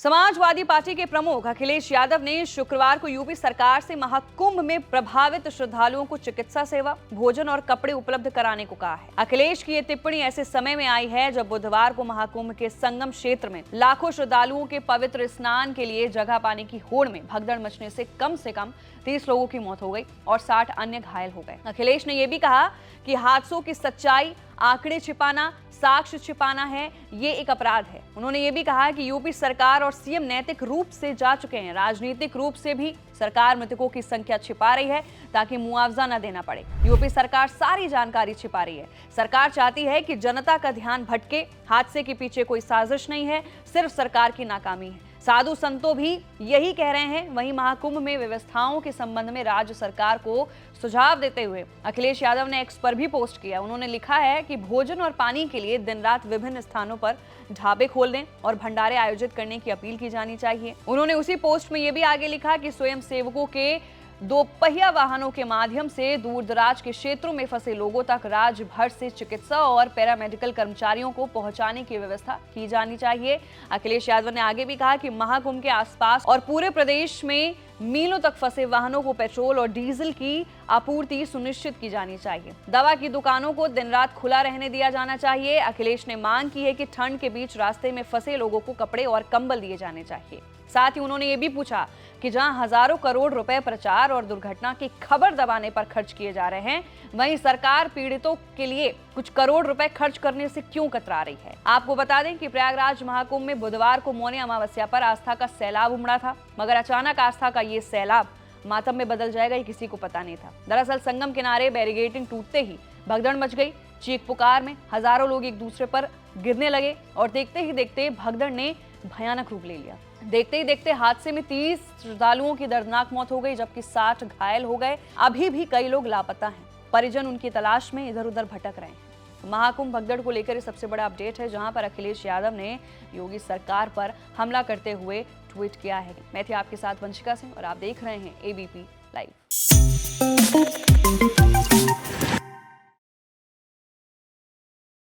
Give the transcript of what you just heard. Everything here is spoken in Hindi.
समाजवादी पार्टी के प्रमुख अखिलेश यादव ने शुक्रवार को यूपी सरकार से महाकुंभ में प्रभावित श्रद्धालुओं को चिकित्सा सेवा, भोजन और कपड़े उपलब्ध कराने को कहा है। अखिलेश की ये टिप्पणी ऐसे समय में आई है जब बुधवार को महाकुंभ के संगम क्षेत्र में लाखों श्रद्धालुओं के पवित्र स्नान के लिए जगह पाने की होड़ में भगदड़ मचने से कम 30 लोगों की मौत हो गई और 60 अन्य घायल हो गए। अखिलेश ने यह भी कहा कि हादसों की सच्चाई, आंकड़े छिपाना, साक्ष्य छिपाना है, ये एक अपराध है। उन्होंने ये भी कहा कि यूपी सरकार और सीएम नैतिक रूप से जा चुके हैं। राजनीतिक रूप से भी सरकार मृतकों की संख्या छिपा रही है ताकि मुआवजा न देना पड़े। यूपी सरकार सारी जानकारी छिपा रही है। सरकार चाहती है कि जनता का ध्यान भटके। हादसे के पीछे कोई साजिश नहीं है, सिर्फ सरकार की नाकामी है। साधु संतों भी यही कह रहे हैं। वहीं महाकुंभ में व्यवस्थाओं के संबंध में राज्य सरकार को सुझाव देते हुए अखिलेश यादव ने एक्स पर भी पोस्ट किया। उन्होंने लिखा है कि भोजन और पानी के लिए दिन रात विभिन्न स्थानों पर ढाबे खोल दें और भंडारे आयोजित करने की अपील की जानी चाहिए। उन्होंने उसी पोस्ट में यह भी आगे लिखा कि स्वयं सेवकों के 2 पहिया वाहनों के माध्यम से दूर दराज के क्षेत्रों में फंसे लोगों तक राज्य भर से चिकित्सा और पैरामेडिकल कर्मचारियों को पहुंचाने की व्यवस्था की जानी चाहिए। अखिलेश यादव ने आगे भी कहा कि महाकुंभ के आसपास और पूरे प्रदेश में मीलों तक फंसे वाहनों को पेट्रोल और डीजल की आपूर्ति सुनिश्चित की जानी चाहिए। दवा की दुकानों को दिन रात खुला रहने दिया जाना चाहिए। अखिलेश ने मांग की है कि ठंड के बीच रास्ते में फंसे लोगों को कपड़े और कंबल दिए जाने चाहिए। साथ ही उन्होंने ये भी पूछा कि जहां हजारों करोड़ रुपए प्रचार और दुर्घटना की खबर दबाने पर खर्च किए जा रहे हैं, वहीं सरकार पीड़ितों के लिए कुछ करोड़ रुपए खर्च करने से क्यों कतरा रही है। आपको बता दें कि प्रयागराज महाकुंभ में बुधवार को मौनी अमावस्या पर आस्था का सैलाब उमड़ा था, मगर अचानक आस्था का ये सैलाब मातम में बदल जाएगा, ये किसी को पता नहीं था। दरअसल संगम किनारे बैरिकेडिंग टूटते ही भगदड़ मच गई। चीख पुकार में हजारों लोग एक दूसरे पर गिरने लगे और देखते ही देखते भगदड़ ने भयानक रूप ले लिया। देखते ही देखते हादसे में 30 श्रद्धालुओं की दर्दनाक मौत हो गई, जबकि 60 घायल हो गए। अभी भी कई लोग लापता हैं। परिजन उनकी तलाश में इधर उधर भटक रहे हैं। महाकुंभ भगदड़ को लेकर सबसे बड़ा अपडेट है, जहां पर अखिलेश यादव ने योगी सरकार पर हमला करते हुए ट्वीट किया है। मैं थी आपके साथ वंशिका सिंह और आप देख रहे हैं एबीपी लाइव।